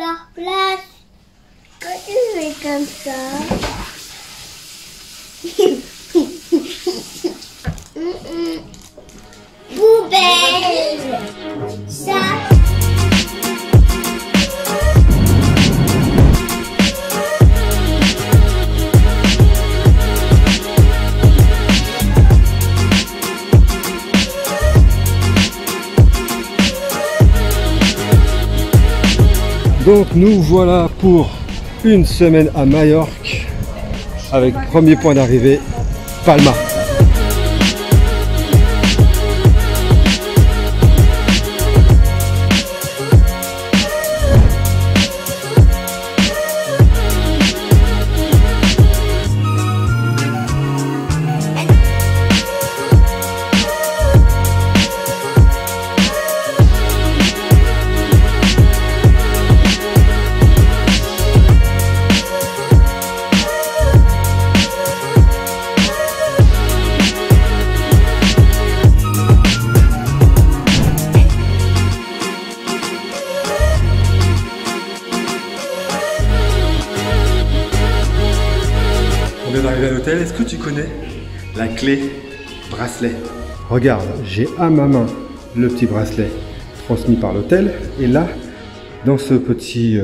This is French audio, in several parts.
leur place. Quand tu fais comme ça. Poubelle. Ça. Donc nous voilà pour une semaine à Majorque avec premier point d'arrivée, Palma. On vient d'arriver à l'hôtel. Est-ce que tu connais la clé bracelet? Regarde, j'ai à ma main le petit bracelet transmis par l'hôtel. Et là, dans ce petit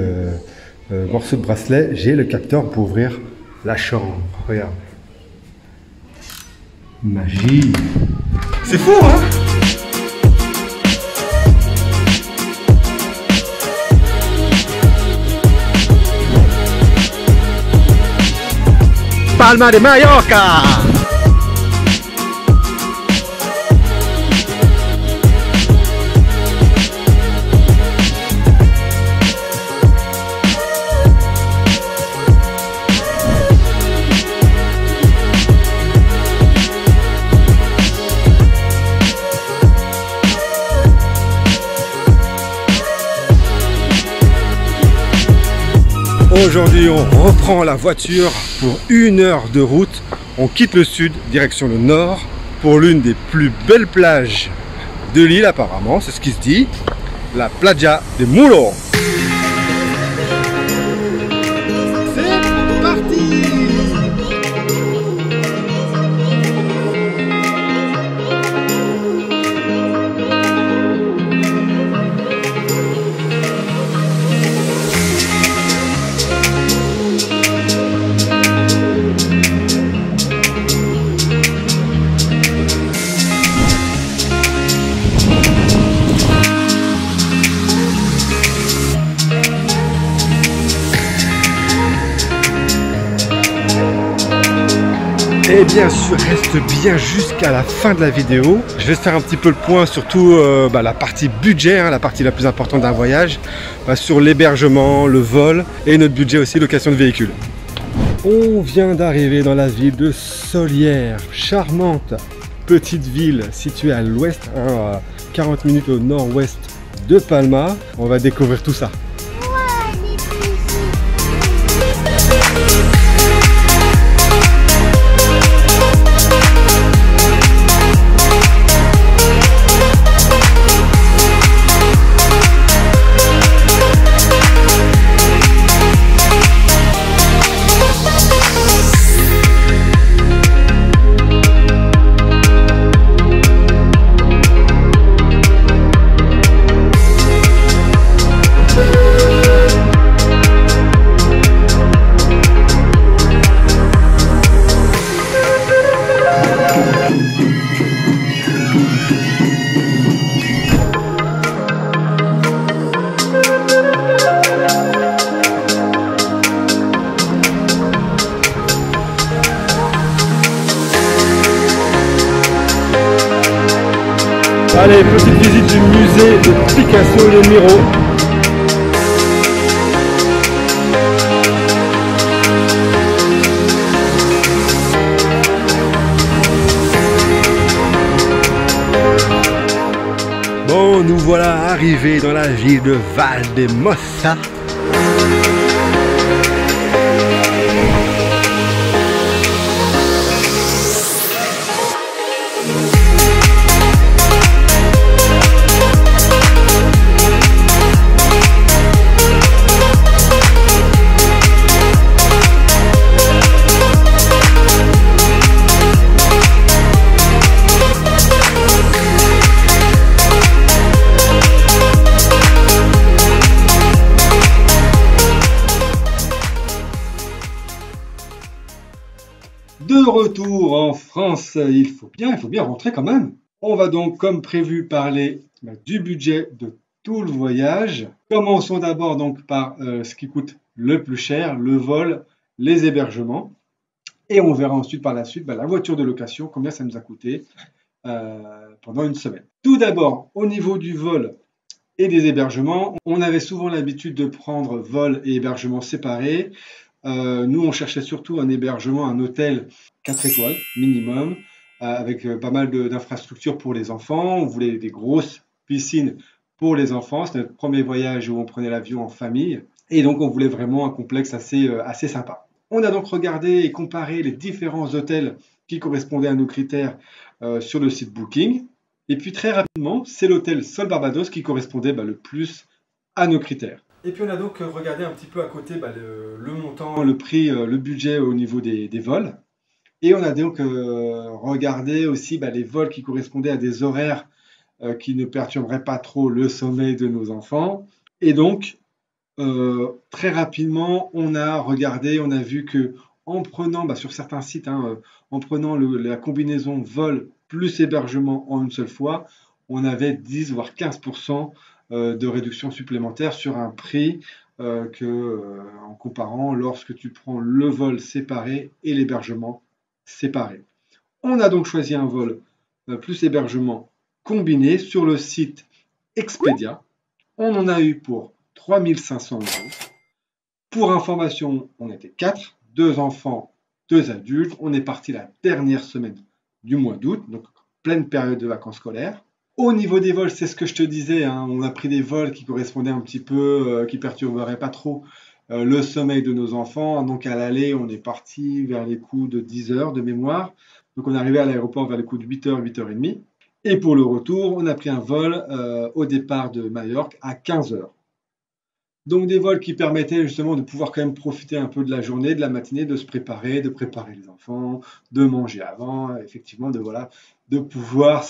morceau de bracelet, j'ai le capteur pour ouvrir la chambre. Regarde. Magie. C'est fou, hein? Palma de Mallorca! Aujourd'hui, on reprend la voiture pour 1 heure de route. On quitte le sud, direction le nord, pour l'une des plus belles plages de l'île apparemment, c'est ce qui se dit, la Playa de Mulo. C'est parti! Et bien sûr, reste bien jusqu'à la fin de la vidéo. Je vais faire un petit peu le point, surtout la partie budget, hein, la partie la plus importante d'un voyage, sur l'hébergement, le vol et notre budget aussi, location de véhicules. On vient d'arriver dans la ville de Solières, charmante petite ville située à l'ouest, à 40 minutes au nord-ouest de Palma. On va découvrir tout ça. Allez, petite visite du musée de Picasso de Miro. Bon, nous voilà arrivés dans la ville de Valdemosa. De retour en France, il faut bien rentrer quand même. On va donc, comme prévu, parler du budget de tout le voyage. Commençons d'abord donc par ce qui coûte le plus cher, le vol, les hébergements. Et on verra ensuite par la suite la voiture de location, combien ça nous a coûté pendant une semaine. Tout d'abord, au niveau du vol et des hébergements, on avait souvent l'habitude de prendre vol et hébergement séparés. Nous, on cherchait surtout un hébergement, un hôtel 4 étoiles minimum, avec pas mal d'infrastructures pour les enfants. On voulait des grosses piscines pour les enfants. C'était notre premier voyage où on prenait l'avion en famille. Et donc, on voulait vraiment un complexe assez sympa. On a donc regardé et comparé les différents hôtels qui correspondaient à nos critères sur le site Booking. Et puis, très rapidement, c'est l'hôtel Sol Barbados qui correspondait le plus à nos critères. Et puis on a donc regardé un petit peu à côté le montant, le prix, le budget au niveau des vols. Et on a donc regardé aussi les vols qui correspondaient à des horaires qui ne perturberaient pas trop le sommeil de nos enfants. Et donc, très rapidement, on a regardé, on a vu que en prenant, sur certains sites, en prenant la combinaison vol plus hébergement en une seule fois, on avait 10 voire 15% de réduction supplémentaire sur un prix en comparant lorsque tu prends le vol séparé et l'hébergement séparé. On a donc choisi un vol plus hébergement combiné sur le site Expedia. On en a eu pour 3 500 €. Pour information, on était 4, 2 enfants, 2 adultes. On est parti la dernière semaine du mois d'août, donc pleine période de vacances scolaires. Au niveau des vols, c'est ce que je te disais, on a pris des vols qui correspondaient un petit peu, qui perturberaient pas trop le sommeil de nos enfants. Donc à l'aller, on est parti vers les coups de 10 heures de mémoire. Donc on est arrivé à l'aéroport vers les coups de 8 h, 8 h 30. Et pour le retour, on a pris un vol au départ de Majorque à 15 h. Donc des vols qui permettaient justement de pouvoir quand même profiter un peu de la journée, de la matinée, de se préparer, de préparer les enfants, de manger avant, effectivement, de pouvoir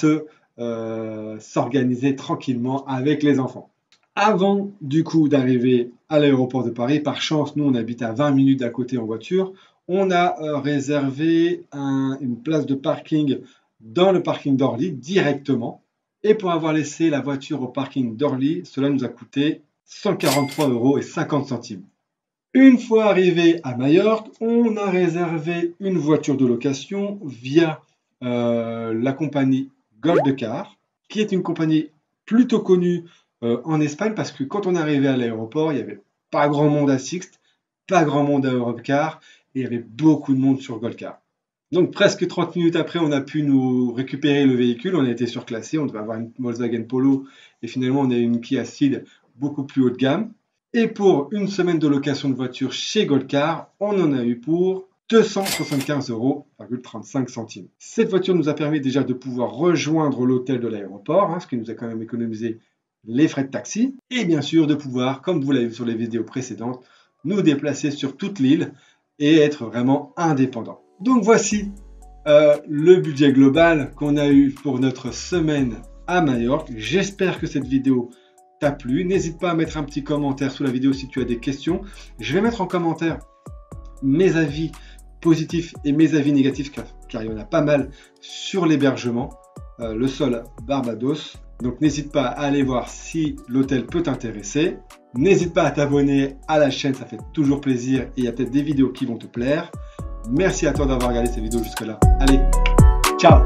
s'organiser tranquillement avec les enfants. Avant du coup d'arriver à l'aéroport de Paris, par chance, nous on habite à 20 minutes d'à côté en voiture, on a réservé une place de parking dans le parking d'Orly directement. Et pour avoir laissé la voiture au parking d'Orly, cela nous a coûté 143,50 €. Une fois arrivé à Majorque, on a réservé une voiture de location via la compagnie Goldcar, qui est une compagnie plutôt connue en Espagne, parce que quand on est arrivé à l'aéroport, il n'y avait pas grand monde à Sixt, pas grand monde à Europcar, et il y avait beaucoup de monde sur Goldcar. Donc presque 30 minutes après, on a pu nous récupérer le véhicule, on a été surclassé, on devait avoir une Volkswagen Polo, et finalement on a eu une Kia Ceed beaucoup plus haut de gamme. Et pour une semaine de location de voiture chez Goldcar, on en a eu pour 275,35 €. Cette voiture nous a permis déjà de pouvoir rejoindre l'hôtel de l'aéroport, ce qui nous a quand même économisé les frais de taxi, et bien sûr de pouvoir, comme vous l'avez vu sur les vidéos précédentes, nous déplacer sur toute l'île et être vraiment indépendant. Donc voici le budget global qu'on a eu pour notre semaine à Majorque. J'espère que cette vidéo t'a plu. N'hésite pas à mettre un petit commentaire sous la vidéo si tu as des questions. Je vais mettre en commentaire mes avis positifs et mes avis négatifs, car il y en a pas mal sur l'hébergement, le Sol Barbados. Donc n'hésite pas à aller voir si l'hôtel peut t'intéresser. N'hésite pas à t'abonner à la chaîne, ça fait toujours plaisir et il y a peut-être des vidéos qui vont te plaire. Merci à toi d'avoir regardé cette vidéo jusque là. Allez, ciao!